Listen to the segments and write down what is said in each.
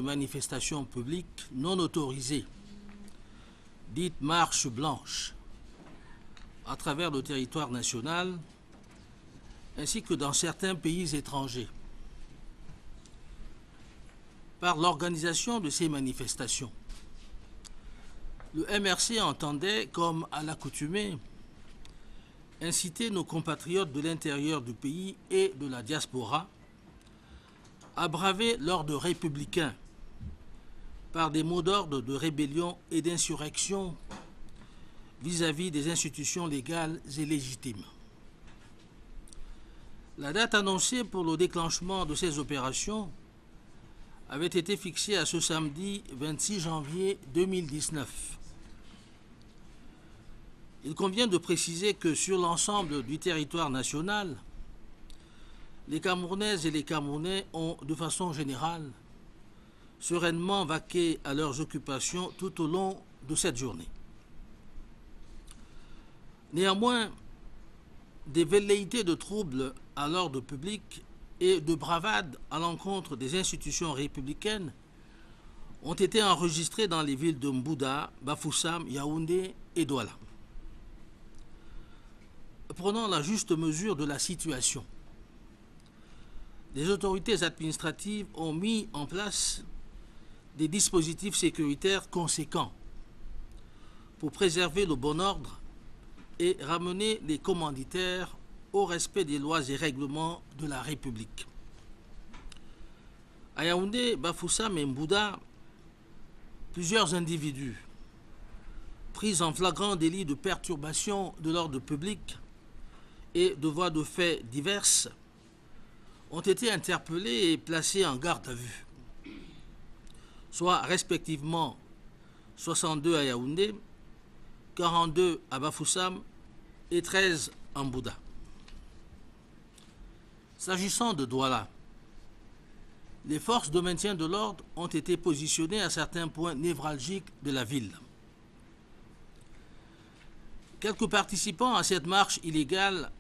manifestations publiques non autorisées, dites marches blanches, à travers le territoire national, ainsi que dans certains pays étrangers. Par l'organisation de ces manifestations, le MRC entendait, comme à l'accoutumée, inciter nos compatriotes de l'intérieur du pays et de la diaspora à braver l'ordre républicain par des mots d'ordre de rébellion et d'insurrection vis-à-vis des institutions légales et légitimes. La date annoncée pour le déclenchement de ces opérations avait été fixée à ce samedi 26 janvier 2019. Il convient de préciser que sur l'ensemble du territoire national, les Camerounaises et les Camerounais ont, de façon générale, sereinement vaqué à leurs occupations tout au long de cette journée. Néanmoins, des velléités de troubles à l'ordre public et de bravades à l'encontre des institutions républicaines ont été enregistrées dans les villes de Mbouda, Bafoussam, Yaoundé et Douala. Prenant la juste mesure de la situation, les autorités administratives ont mis en place des dispositifs sécuritaires conséquents pour préserver le bon ordre et ramener les commanditaires au respect des lois et règlements de la République. À Yaoundé, Bafoussam et Mbouda, plusieurs individus pris en flagrant délit de perturbation de l'ordre public et de voies de fait diverses ont été interpellés et placés en garde à vue, soit respectivement 62 à Yaoundé, 42 à Bafoussam et 13 en Mbouda. S'agissant de Douala, les forces de maintien de l'ordre ont été positionnées à certains points névralgiques de la ville. Quelques participants à cette marche illégale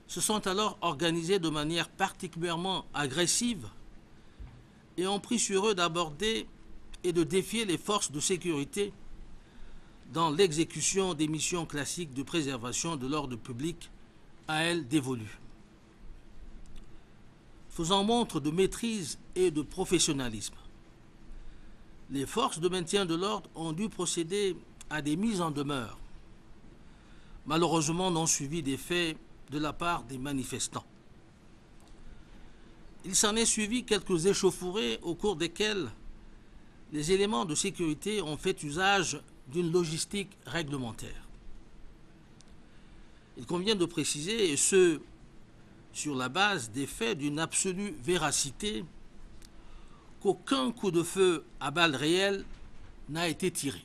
se sont alors organisés de manière particulièrement agressive et ont pris sur eux d'aborder et de défier les forces de sécurité dans l'exécution des missions classiques de préservation de l'ordre public à elles dévolues. Faisant montre de maîtrise et de professionnalisme, les forces de maintien de l'ordre ont dû procéder à des mises en demeure, malheureusement non suivies d'effets de la part des manifestants. Il s'en est suivi quelques échauffourées au cours desquelles les éléments de sécurité ont fait usage d'une logistique réglementaire. Il convient de préciser, et ce, sur la base des faits d'une absolue véracité, qu'aucun coup de feu à balles réelles n'a été tiré.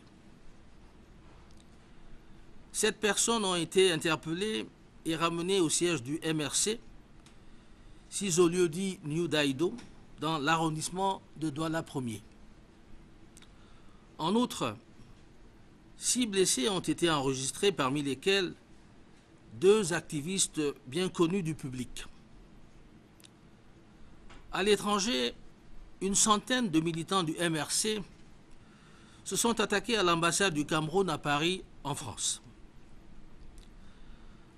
7 personnes ont été interpellées et ramenées au siège du MRC, 6 au lieu dit New Daido, dans l'arrondissement de Douala 1er. En outre, 6 blessés ont été enregistrés, parmi lesquels 2 activistes bien connus du public. À l'étranger, une centaine de militants du MRC se sont attaqués à l'ambassade du Cameroun à Paris, en France.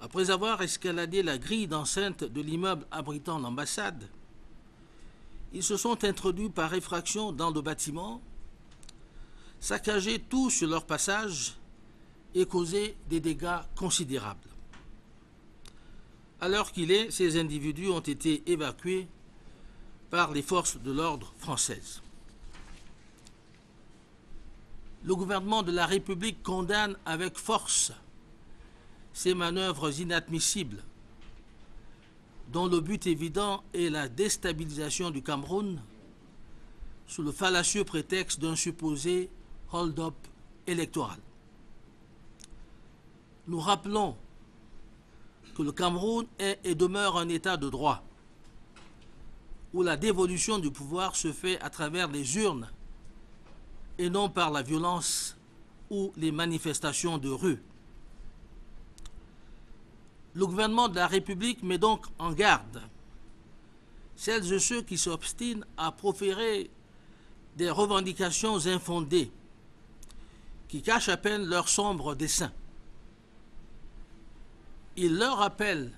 Après avoir escaladé la grille d'enceinte de l'immeuble abritant l'ambassade, ils se sont introduits par effraction dans le bâtiment, saccagé tout sur leur passage et causé des dégâts considérables. À l'heure qu'il est, ces individus ont été évacués par les forces de l'ordre françaises. Le gouvernement de la République condamne avec force ces manœuvres inadmissibles, dont le but évident est la déstabilisation du Cameroun sous le fallacieux prétexte d'un supposé hold-up électoral. Nous rappelons que le Cameroun est et demeure un État de droit, où la dévolution du pouvoir se fait à travers les urnes et non par la violence ou les manifestations de rue. Le gouvernement de la République met donc en garde celles et ceux qui s'obstinent à proférer des revendications infondées qui cachent à peine leur sombre dessein. Il leur rappelle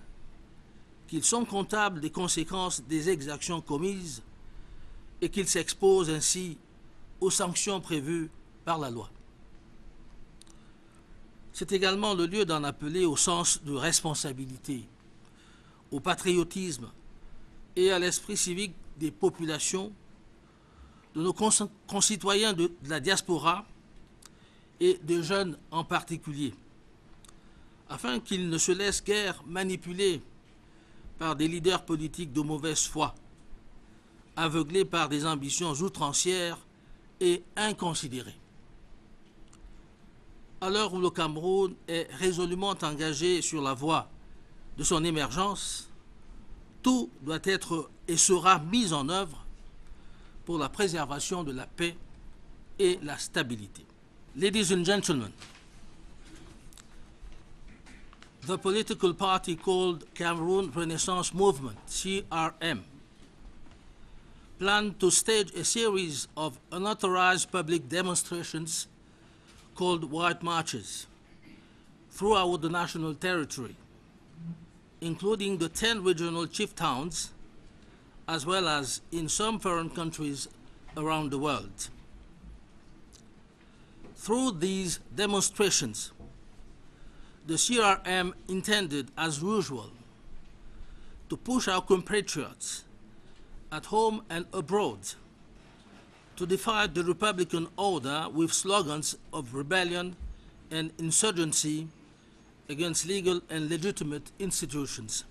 qu'ils sont comptables des conséquences des exactions commises et qu'ils s'exposent ainsi aux sanctions prévues par la loi. C'est également le lieu d'en appeler au sens de responsabilité, au patriotisme et à l'esprit civique des populations, de nos concitoyens de la diaspora et des jeunes en particulier, afin qu'ils ne se laissent guère manipuler par des leaders politiques de mauvaise foi, aveuglés par des ambitions outrancières et inconsidérées. À l'heure où le Cameroun est résolument engagé sur la voie de son émergence, tout doit être et sera mis en œuvre pour la préservation de la paix et la stabilité. Ladies and gentlemen, the political party called Cameroon Renaissance Movement, CRM, planned to stage a series of unauthorized public demonstrations called White Marches throughout the national territory, including the 10 regional chief towns, as well as in some foreign countries around the world. Through these demonstrations, the CRM intended, as usual, to push our compatriots at home and abroad to defy the Republican order with slogans of rebellion and insurgency against legal and legitimate institutions.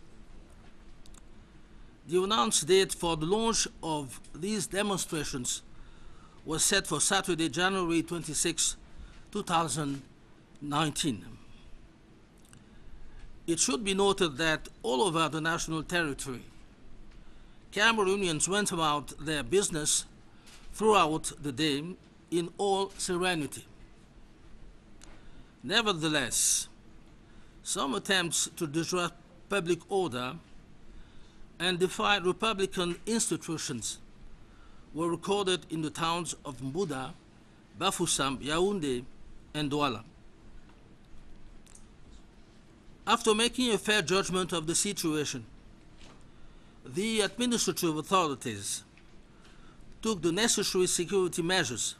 The announced date for the launch of these demonstrations was set for Saturday, January 26, 2019. It should be noted that all over the national territory, Cameroonians went about their business throughout the day in all serenity. Nevertheless, some attempts to disrupt public order and defy Republican institutions were recorded in the towns of Mbouda, Bafoussam, Yaoundé, and Douala. After making a fair judgment of the situation, the administrative authorities took the necessary security measures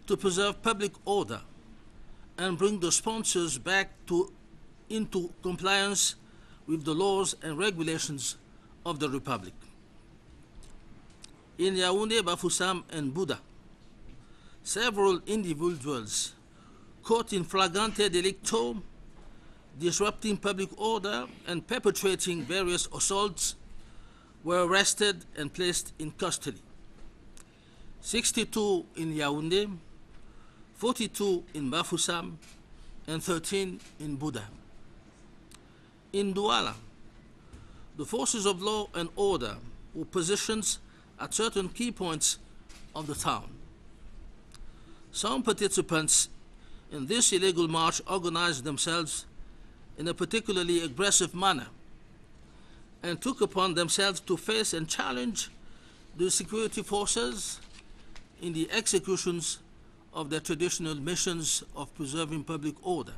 to preserve public order and bring the sponsors back into compliance with the laws and regulations of the Republic. In Yaoundé, Bafoussam, and Mbouda, several individuals caught in flagrante delicto, disrupting public order and perpetrating various assaults, were arrested and placed in custody. 62 in Yaoundé, 42 in Bafoussam, and 13 in Mbouda. In Douala, the forces of law and order were positioned at certain key points of the town. Some participants in this illegal march organized themselves in a particularly aggressive manner and took upon themselves to face and challenge the security forces in the executions of their traditional missions of preserving public order.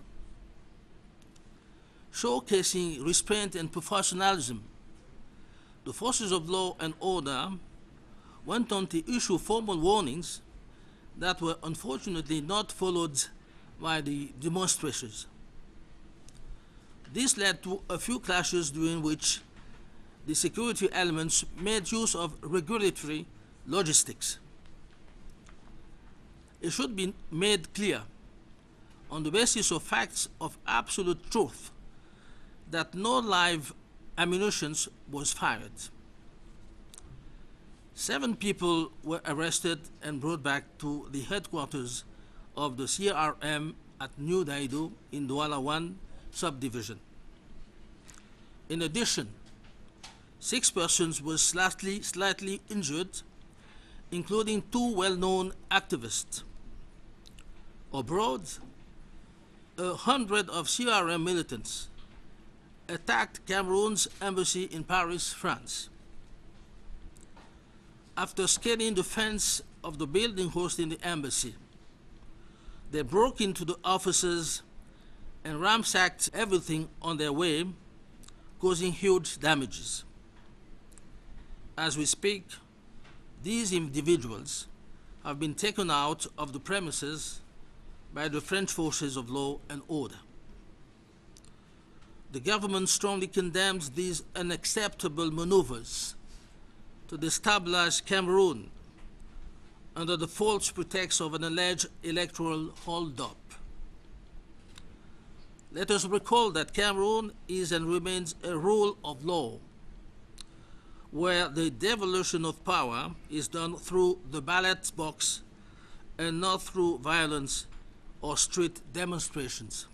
Showcasing restraint and professionalism, the forces of law and order went on to issue formal warnings that were unfortunately not followed by the demonstrators. This led to a few clashes during which the security elements made use of regulatory logistics. It should be made clear, on the basis of facts of absolute truth, that no live ammunition was fired. 7 people were arrested and brought back to the headquarters of the CRM at New Daido in Douala 1 subdivision. In addition, 6 persons were slightly injured, including 2 well-known activists. Abroad, 100 of CRM militants attacked Cameroon's embassy in Paris, France. After scaling the fence of the building hosting the embassy. They broke into the offices and ransacked everything on their way, causing huge damages. As we speak, these individuals have been taken out of the premises by the French forces of law and order. The government strongly condemns these unacceptable maneuvers to destabilize Cameroon under the false pretext of an alleged electoral hold-up. Let us recall that Cameroon is and remains a rule of law, where the devolution of power is done through the ballot box and not through violence or street demonstrations.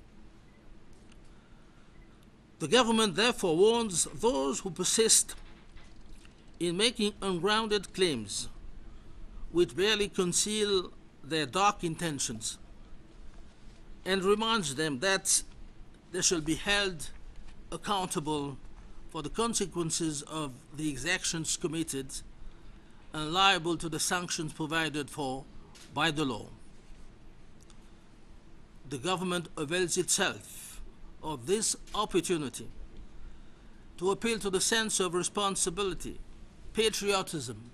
The government therefore warns those who persist in making ungrounded claims which barely conceal their dark intentions, and reminds them that they shall be held accountable for the consequences of the exactions committed and liable to the sanctions provided for by the law. The government avails itself of this opportunity to appeal to the sense of responsibility, patriotism,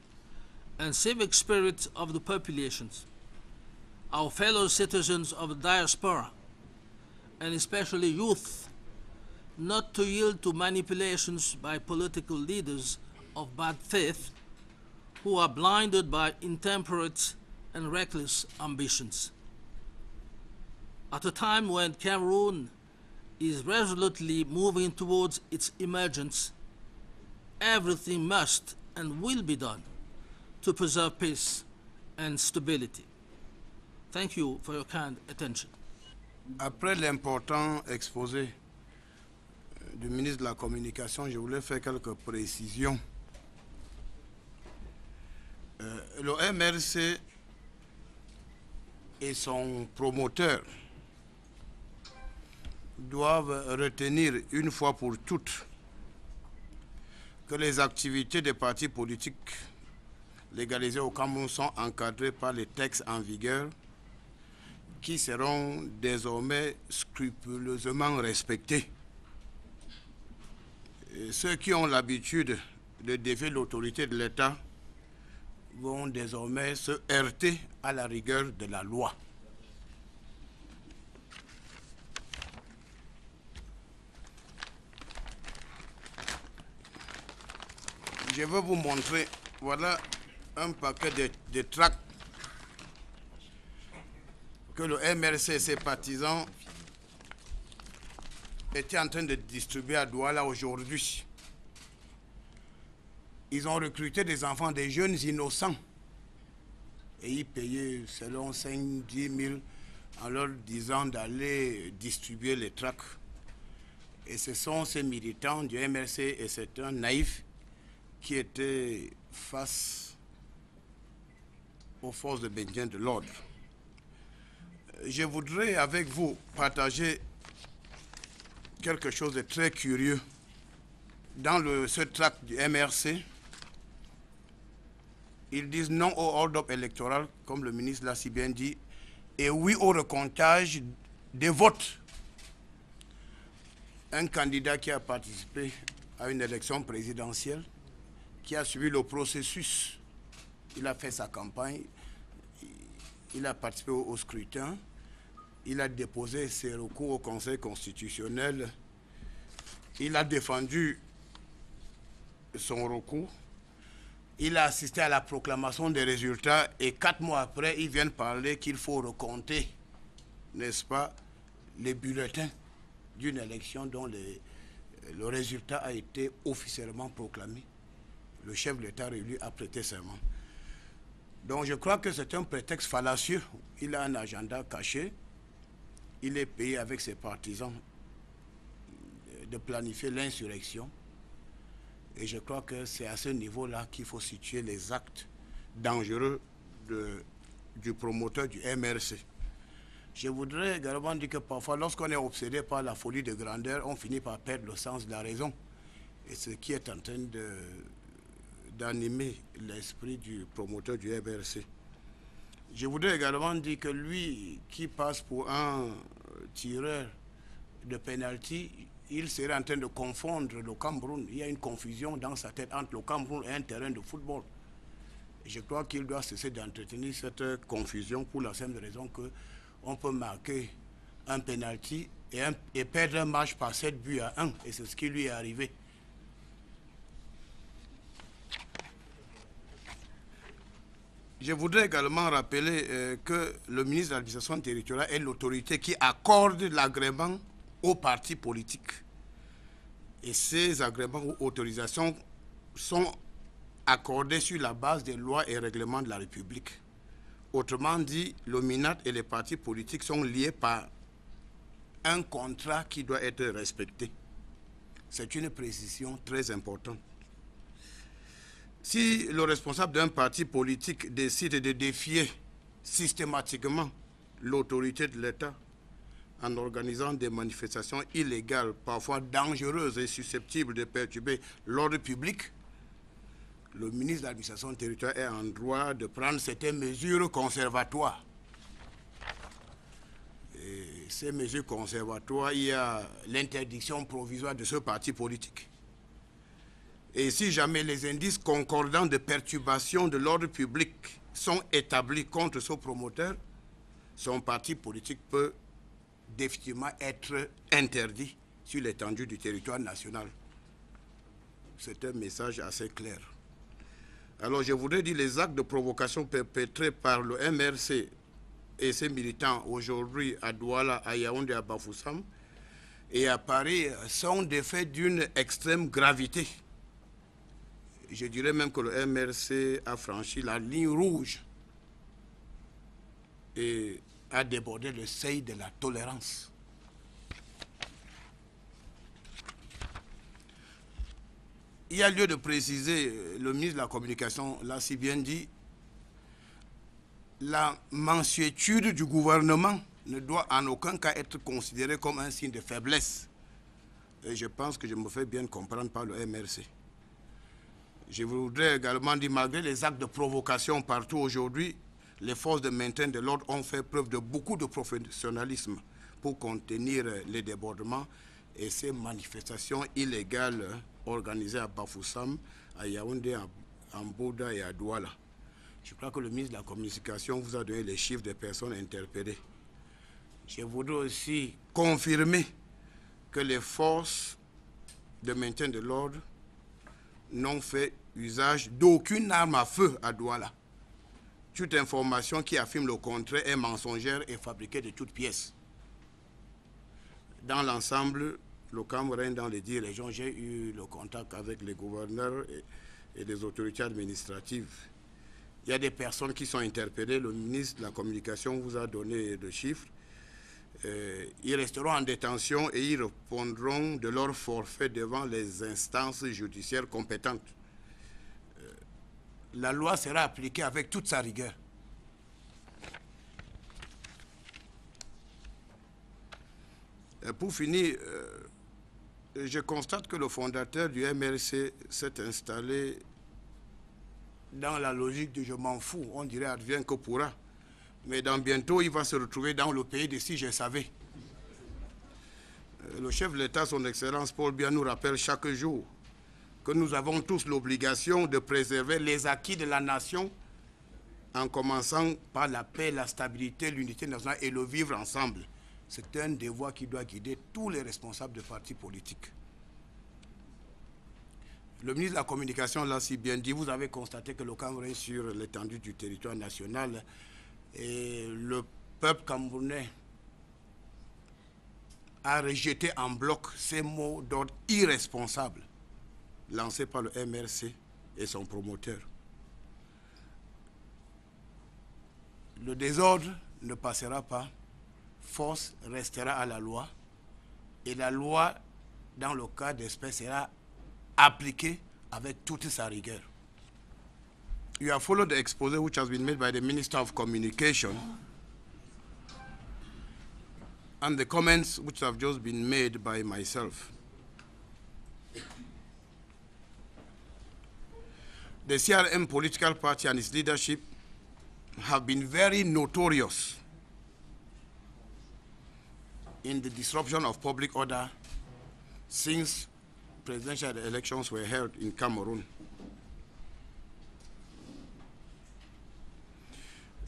and civic spirit of the populations, our fellow citizens of the diaspora, and especially youth, not to yield to manipulations by political leaders of bad faith who are blinded by intemperate and reckless ambitions. At a time when Cameroon is resolutely moving towards its emergence, everything must and will be done to preserve peace and stability. Thank you for your kind attention. Après l'important exposé du ministre de la Communication, je voulais faire quelques précisions. Le MRC et son promoteur doivent retenir une fois pour toutes que les activités des partis politiques légalisés au Cameroun sont encadrées par les textes en vigueur qui seront désormais scrupuleusement respectés. Et ceux qui ont l'habitude de défier l'autorité de l'État vont désormais se heurter à la rigueur de la loi. Je vais vous montrer, voilà un paquet de tracts que le MRC et ses partisans étaient en train de distribuer à Douala aujourd'hui. Ils ont recruté des enfants, des jeunes innocents, et ils payaient selon 5-10 000 en leur disant d'aller distribuer les tracts. Et ce sont ces militants du MRC et c'est un naïf qui étaient face aux forces de maintien de l'ordre. Je voudrais avec vous partager quelque chose de très curieux. Dans ce tract du MRC, ils disent non au hold-up électoral, comme le ministre l'a si bien dit, et oui au recomptage des votes. Un candidat qui a participé à une élection présidentielle, qui a suivi le processus, il a fait sa campagne, il a participé au scrutin, il a déposé ses recours au Conseil constitutionnel, il a défendu son recours, il a assisté à la proclamation des résultats et 4 mois après, ils viennent parler qu'il faut recompter, n'est-ce pas, les bulletins d'une élection dont le résultat a été officiellement proclamé. Le chef de l'État réélu a prêté serment. Donc je crois que c'est un prétexte fallacieux. Il a un agenda caché. Il est payé avec ses partisans de planifier l'insurrection. Et je crois que c'est à ce niveau-là qu'il faut situer les actes dangereux du promoteur du MRC. Je voudrais également dire que parfois, lorsqu'on est obsédé par la folie de grandeur, on finit par perdre le sens de la raison. Et ce qui est en train d'animer l'esprit du promoteur du MRC. Je voudrais également dire que lui qui passe pour un tireur de pénalty, il serait en train de confondre le Cameroun. Il y a une confusion dans sa tête entre le Cameroun et un terrain de football. Je crois qu'il doit cesser d'entretenir cette confusion pour la simple raison qu'on peut marquer un pénalty et perdre un match par 7 buts à 1. Et c'est ce qui lui est arrivé. Je voudrais également rappeler que le ministre de l'Administration territoriale est l'autorité qui accorde l'agrément aux partis politiques. Et ces agréments ou autorisations sont accordés sur la base des lois et règlements de la République. Autrement dit, le MINAT et les partis politiques sont liés par un contrat qui doit être respecté. C'est une précision très importante. Si le responsable d'un parti politique décide de défier systématiquement l'autorité de l'État en organisant des manifestations illégales, parfois dangereuses et susceptibles de perturber l'ordre public, le ministre de l'Administration territoriale est en droit de prendre certaines mesures conservatoires. Et ces mesures conservatoires, il y a l'interdiction provisoire de ce parti politique. Et si jamais les indices concordants de perturbation de l'ordre public sont établis contre ce promoteur, son parti politique peut définitivement être interdit sur l'étendue du territoire national. C'est un message assez clair. Alors je voudrais dire les actes de provocation perpétrés par le MRC et ses militants aujourd'hui à Douala, à Yaoundé, à Bafoussam et à Paris sont des faits d'une extrême gravité. Je dirais même que le MRC a franchi la ligne rouge et a débordé le seuil de la tolérance. Il y a lieu de préciser, le ministre de la Communication l'a si bien dit, la mansuétude du gouvernement ne doit en aucun cas être considérée comme un signe de faiblesse. Et je pense que je me fais bien comprendre par le MRC. Je voudrais également dire, malgré les actes de provocation partout aujourd'hui, les forces de maintien de l'ordre ont fait preuve de beaucoup de professionnalisme pour contenir les débordements et ces manifestations illégales organisées à Bafoussam, à Yaoundé, à Mbouda et à Douala. Je crois que le ministre de la Communication vous a donné les chiffres des personnes interpellées. Je voudrais aussi confirmer que les forces de maintien de l'ordre n'ont fait usage d'aucune arme à feu à Douala. Toute information qui affirme le contraire est mensongère et fabriquée de toutes pièces. Dans l'ensemble, le Cameroun, dans les 10 régions, j'ai eu le contact avec les gouverneurs et les autorités administratives. Il y a des personnes qui sont interpellées. Le ministre de la Communication vous a donné des chiffres. Ils resteront en détention et ils répondront de leur forfait devant les instances judiciaires compétentes. La loi sera appliquée avec toute sa rigueur. Pour finir, je constate que le fondateur du MRC s'est installé dans la logique du « je m'en fous », on dirait « advienne que pourra ». Mais dans bientôt, il va se retrouver dans le pays de « si je savais ». Le chef de l'État, son Excellence Paul Biya, nous rappelle chaque jour que nous avons tous l'obligation de préserver les acquis de la nation en commençant par la paix, la stabilité, l'unité nationale et le vivre ensemble. C'est un devoir qui doit guider tous les responsables de partis politiques. Le ministre de la Communication l'a si bien dit, vous avez constaté que le Cameroun sur l'étendue du territoire national et le peuple camerounais a rejeté en bloc ces mots d'ordre irresponsables lancés par le MRC et son promoteur. Le désordre ne passera pas, force restera à la loi et la loi, dans le cas d'espèce, sera appliquée avec toute sa rigueur. You have followed the expose which has been made by the Minister of Communication and the comments which have just been made by myself. The CRM political party and its leadership have been very notorious in the disruption of public order since presidential elections were held in Cameroon.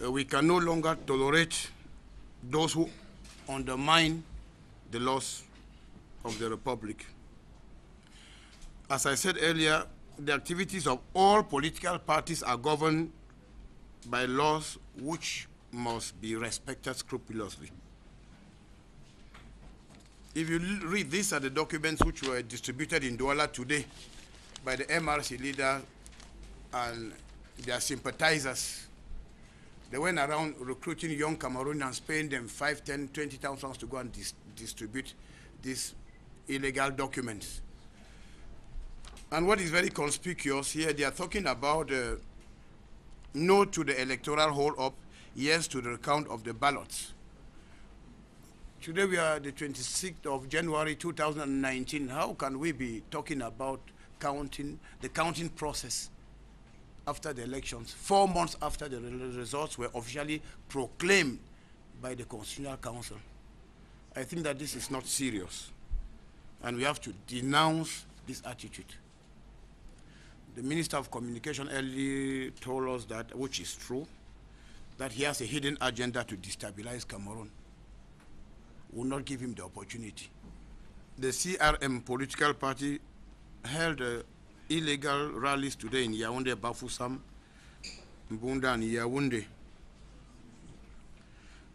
We can no longer tolerate those who undermine the laws of the Republic. As I said earlier, the activities of all political parties are governed by laws which must be respected scrupulously. If you read, these are the documents which were distributed in Douala today by the MRC leader and their sympathizers. They went around recruiting young Cameroonians, paying them 5, 10, 20,000 to go and distribute these illegal documents. And what is very conspicuous here, they are talking about no to the electoral hold-up, yes to the recount of the ballots. Today we are the 26th of January 2019. How can we be talking about the counting process after the elections, 4 months after the results were officially proclaimed by the Constitutional Council? I think that this is not serious, and we have to denounce this attitude. The Minister of Communication earlier told us that, which is true, that he has a hidden agenda to destabilize Cameroon. Will not give him the opportunity. The CRM political party held illegal rallies today in Yaoundé, Bafoussam, Mbunda, and Yaoundé.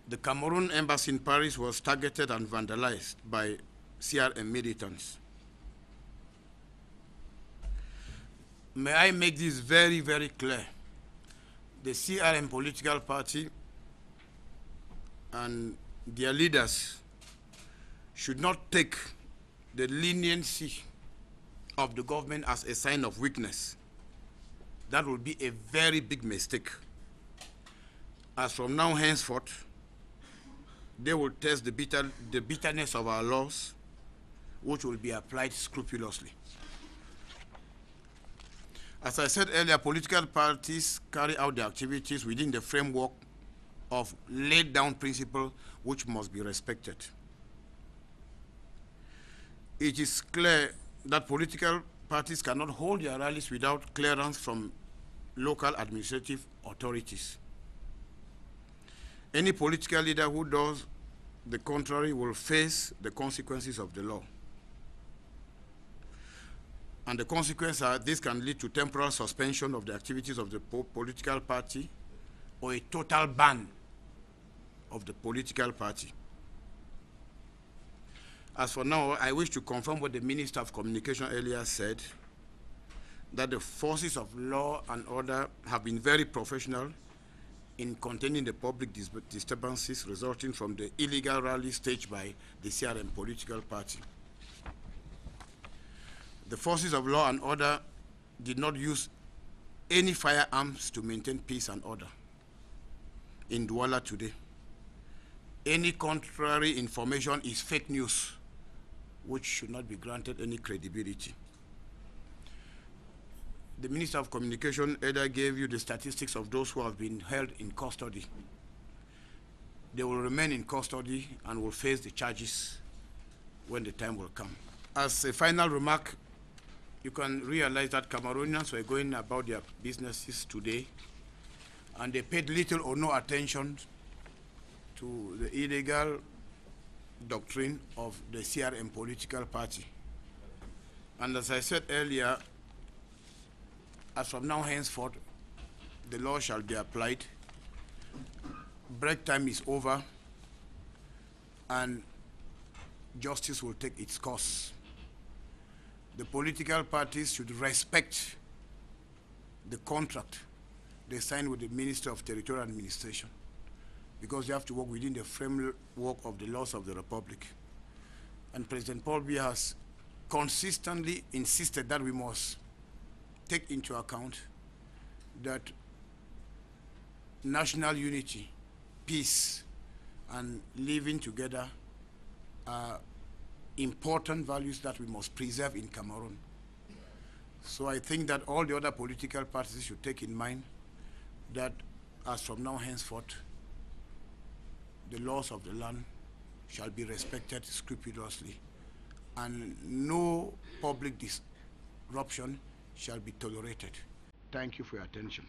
The Cameroon embassy in Paris was targeted and vandalized by CRM militants. May I make this very, very clear? The CRM political party and their leaders should not take the leniency of the government as a sign of weakness. That will be a very big mistake. As from now henceforth, they will test the bitterness of our laws, which will be applied scrupulously. As I said earlier, political parties carry out their activities within the framework of laid down principles which must be respected. It is clear that political parties cannot hold their rallies without clearance from local administrative authorities. Any political leader who does the contrary will face the consequences of the law. And the consequences are this can lead to temporal suspension of the activities of the political party or a total ban of the political party. As for now, I wish to confirm what the Minister of Communication earlier said, that the forces of law and order have been very professional in containing the public disturbances resulting from the illegal rally staged by the CRM political party. The forces of law and order did not use any firearms to maintain peace and order in Douala today. Any contrary information is fake news, which should not be granted any credibility. The Minister of Communication either gave you the statistics of those who have been held in custody. They will remain in custody and will face the charges when the time will come. As a final remark, you can realize that Cameroonians were going about their businesses today, and they paid little or no attention to the illegal doctrine of the CRM political party. And as I said earlier, as from now henceforth, the law shall be applied. Break time is over, and justice will take its course. The political parties should respect the contract they signed with the Minister of Territorial Administration, because they have to work within the framework of the laws of the Republic. And President Paul Biya has consistently insisted that we must take into account that national unity, peace, and living together are important values that we must preserve in Cameroon. So I think that all the other political parties should take in mind that as from now henceforth, the laws of the land shall be respected scrupulously, and no public disruption shall be tolerated. Thank you for your attention.